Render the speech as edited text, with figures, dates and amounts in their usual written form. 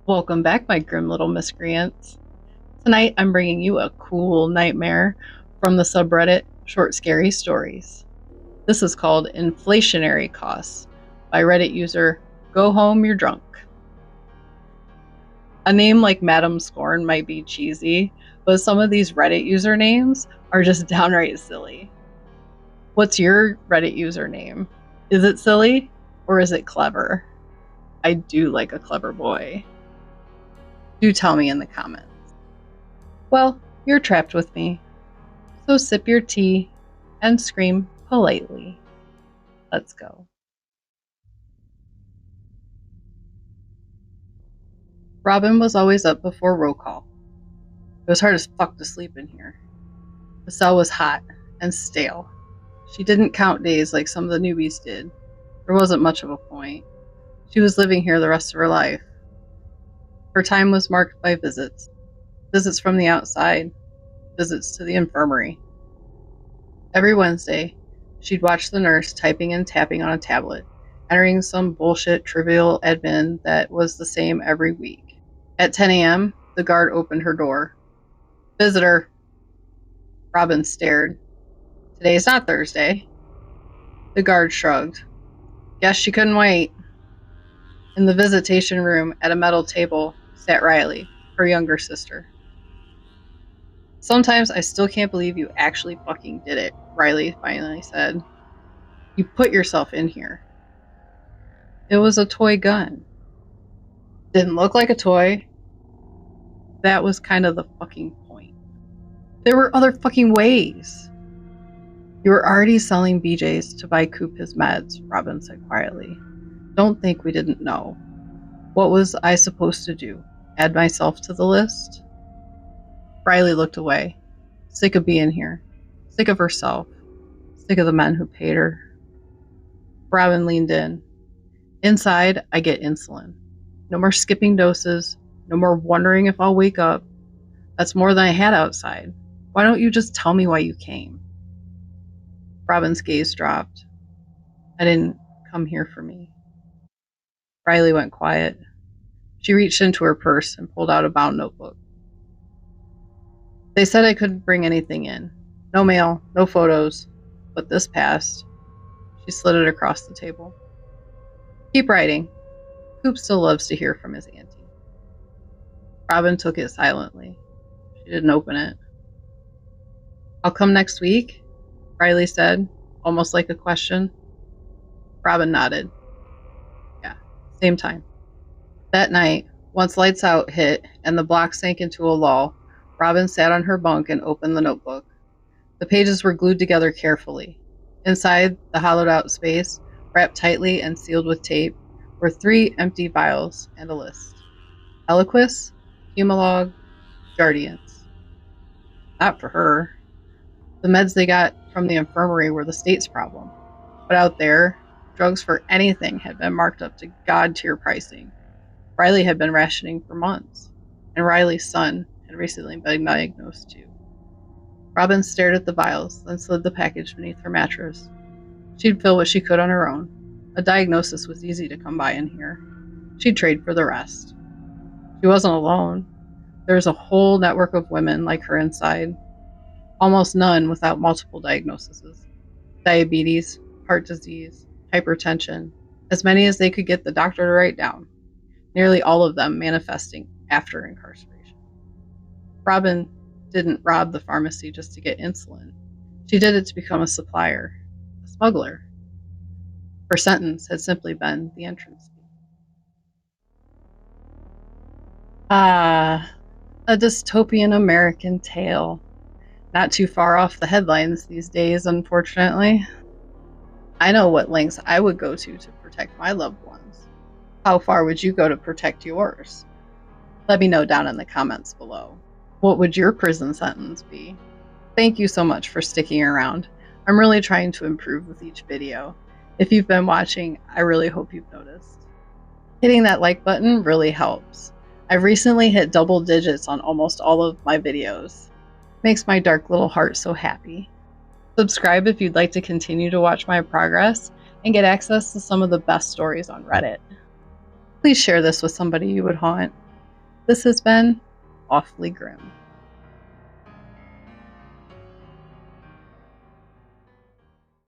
Welcome back, my grim little miscreants. Tonight I'm bringing you a cool nightmare from the subreddit Short Scary Stories. This is called Inflationary Costs by Reddit user Gohomeyurdrunk. A name like Madam Scorn might be cheesy, but some of these Reddit usernames are just downright silly. What's your Reddit username? Is it silly or is it clever? I do like a clever boy. Do tell me in the comments. Well, you're trapped with me, so sip your tea and scream politely. Let's go. Robin was always up before roll call. It was hard as fuck to sleep in here. The cell was hot and stale. She didn't count days like some of the newbies did. There wasn't much of a point. She was living here the rest of her life. Her time was marked by visits. Visits from the outside. Visits to the infirmary. Every Wednesday, she'd watch the nurse typing and tapping on a tablet, entering some bullshit trivial admin that was the same every week. At 10 a.m., the guard opened her door. Visitor. Robin stared. Today's not Thursday. The guard shrugged. Guess she couldn't wait. In the visitation room at a metal table sat Riley, her younger sister. Sometimes I still can't believe you actually fucking did it, Riley finally said. You put yourself in here. It was a toy gun. Didn't look like a toy. That was kind of the fucking point. There were other fucking ways. You were already selling BJ's to buy Coop his meds, Robin said quietly. Don't think we didn't know. What was I supposed to do? Add myself to the list? Riley looked away. Sick of being here. Sick of herself. Sick of the men who paid her. Robin leaned in. Inside, I get insulin. No more skipping doses. No more wondering if I'll wake up. That's more than I had outside. Why don't you just tell me why you came? Robin's gaze dropped. I didn't come here for me. Riley went quiet. She reached into her purse and pulled out a bound notebook. They said I couldn't bring anything in. No mail, no photos. But this passed. She slid it across the table. Keep writing. Coop still loves to hear from his auntie. Robin took it silently. She didn't open it. I'll come next week, Riley said, almost like a question. Robin nodded. Yeah, same time. That night, once lights out hit and the block sank into a lull, Robin sat on her bunk and opened the notebook. The pages were glued together carefully. Inside the hollowed-out space, wrapped tightly and sealed with tape, were 3 empty vials and a list. Eliquis, Humalog, Jardiance. Not for her. The meds they got from the infirmary were the state's problem. But out there, drugs for anything had been marked up to god-tier pricing. Riley had been rationing for months, and Riley's son had recently been diagnosed too. Robin stared at the vials, then slid the package beneath her mattress. She'd fill what she could on her own. A diagnosis was easy to come by in here. She'd trade for the rest. She wasn't alone. There was a whole network of women like her inside. Almost none without multiple diagnoses. Diabetes, heart disease, hypertension, as many as they could get the doctor to write down. Nearly all of them manifesting after incarceration. Robin didn't rob the pharmacy just to get insulin. She did it to become a supplier, a smuggler. Her sentence had simply been the entrance fee. Ah, a dystopian American tale. Not too far off the headlines these days, unfortunately. I know what lengths I would go to protect my loved ones. How far would you go to protect yours? Let me know down in the comments below. What would your prison sentence be? Thank you so much for sticking around. I'm really trying to improve with each video. If you've been watching, I really hope you've noticed. Hitting that like button really helps. I've recently hit double digits on almost all of my videos. Makes my dark little heart so happy. Subscribe if you'd like to continue to watch my progress and get access to some of the best stories on Reddit. Please share this with somebody you would haunt. This has been Awfully Grim.